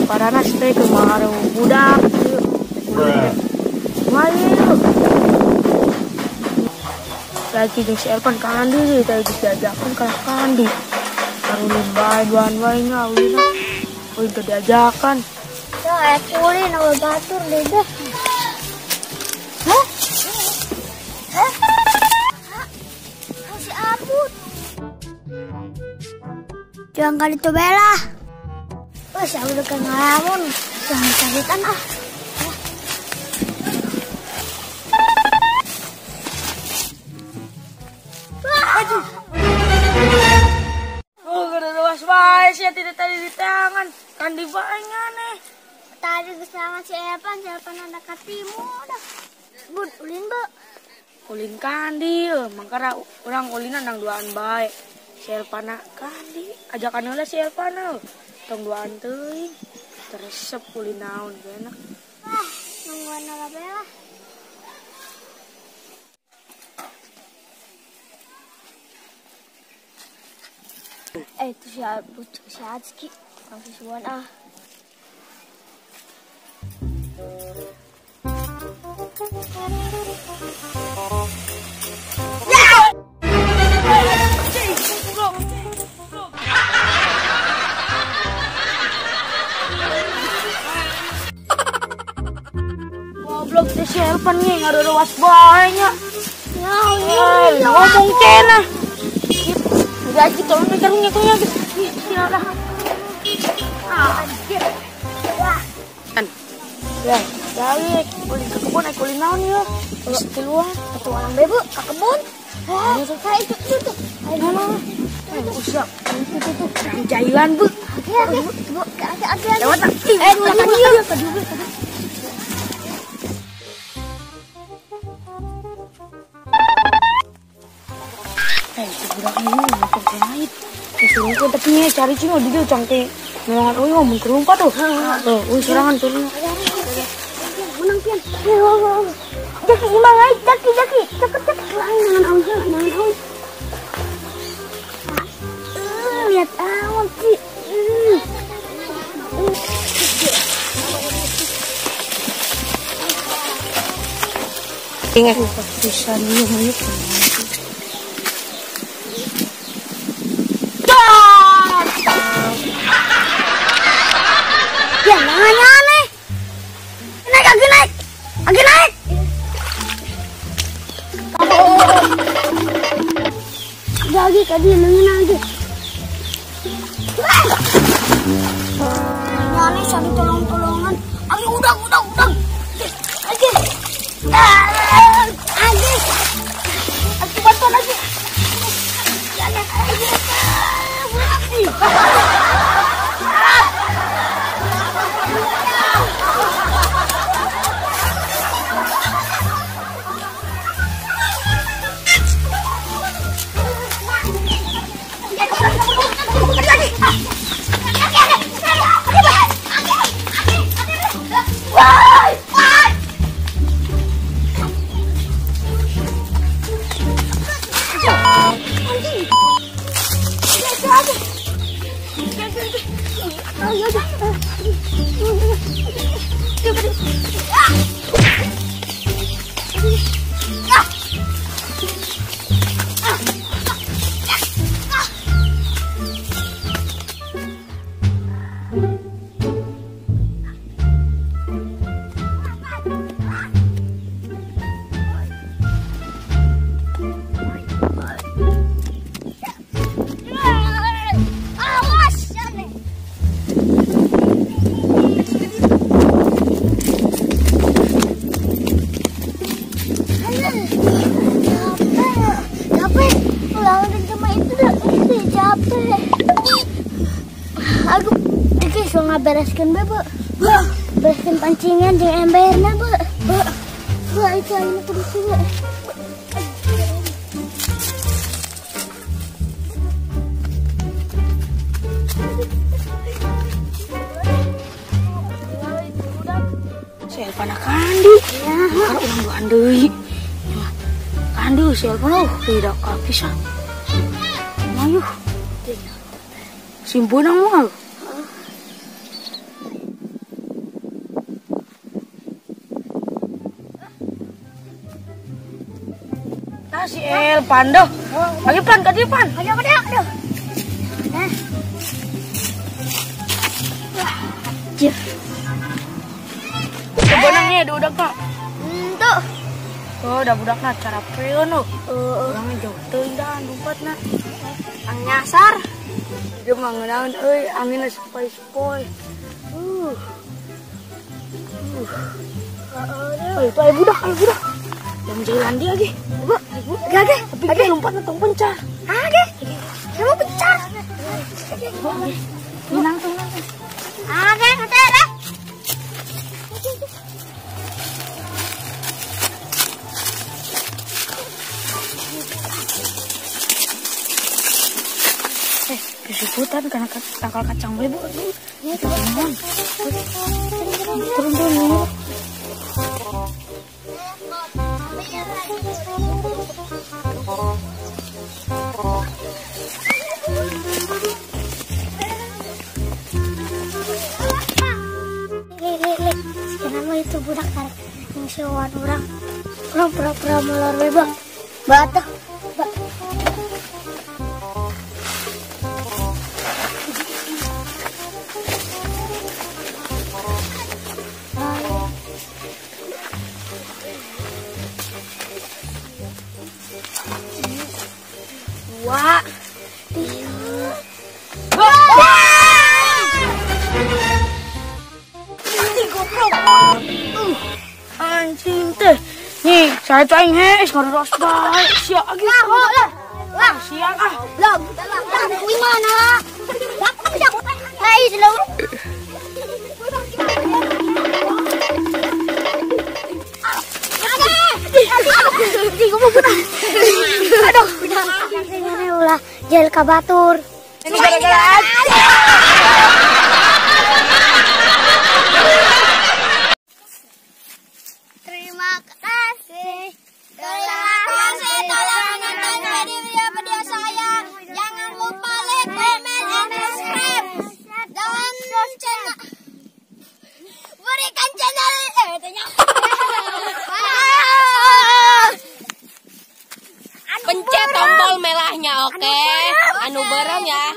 Para nasi kemarin budak. Ayo. Lagi di Elpan kandi, tadi diajakan kalah kandi. Karulin bayi duan-duannya, ulina. Oh itu diajakan. Ya, kulin awal batur deh. Hah? Hah? Si Abut. Jangan kali itu bela. Oh, saya udah ngalamun. Jangan cakitan ah. Oh, kada luas baik sih tidak tadi di tangan. Kandi banyak nih. Tadi kesangan si Evan ada katimu dah. Bud, ulin bu. Ulin kandi, makanya orang ulinan nang duaan baik. Si Elpana kandi, ajakan oleh si Elpana. Tong duaan teuing. Teresep ulin naon enak. Ah, nungguan ala bela. Itu si Abut, si Azki. Kasih suan ah. Goblok teh si Elpan nih, ada luas banyak. Ya, Ngomong cena. Gaji tolong ngejarnya tuh ya gitu. Sialah. anjir. Wah, Kan. Ya, jadi ulin ke kebun ulin naon ya. Terus keluar satu orang bebu ke kebun. Oh, saya itu. mana? Usah. Itu. Jailan, Bu. Oke. Bu, oke. Lewat tak? Dulu dia. Dulu. Sebudak ini makin terkait. Disuruh ke tepinya cari cino di dia cangke. Melangan ngomong terlupa tuh. Tuh, serangan turun. Menang pian. Jaki imbang ai, jaki. Cepet. Jangan awas. Lihat awan sih. Ingat bisa nih mayuk. Ya, namanya aneh. Naik. Lagi tadi lagi. Aneh sambil tolong-tolongan. Ayo udah. Lagi. Aku bantu lagi. Aku so ngabereskeun be, Bu. Bereskeun pancingan jeung emberna, Bu. Bu, itu ayeuna terus, Bu. Siapa nak kandi? Ya, kalau orang doan deui. Kandi siapa tidak kepisah. Mayuh. Simpunang mo. Nah, si El Pando. Lagi pan, tadi pan. Aduh. Nah. Jep. Sebenarnya udah kak. Tuh. Oh, udah budak na cara peon lo. Orangnya jauh teuing dah lompatna. Ang nyasar. Dia mah ngeunaheun euy, anginna sepoi-sepoi. Itu ayo budak. Yang jalan dia lagi. Gage. Tapi dia lompatnya tong pencar. Gage. Kamu pecah. Tenang. Gage, hati-hati. Kesiputan karena tangkal kacang bebo. Ya, turun. Turun. Lek. Kenapa itu budak tarik yang sewaan orang pura-pura molor bebo. Batuk. Wah. Anjing teh. Nih, saya aing hees ngaros bae. Sia lagi. Lah, Siang ah. lah, kuwi mana? Lah, hai, slow. Aduh, ulah jel kabatur. Ini gara-gara Terima kasih telah menonton video saya. Jangan lupa like, comment, and subscribe. Dan channel berikan channel Pencet tombol merahnya, oke? Anu bareng ya.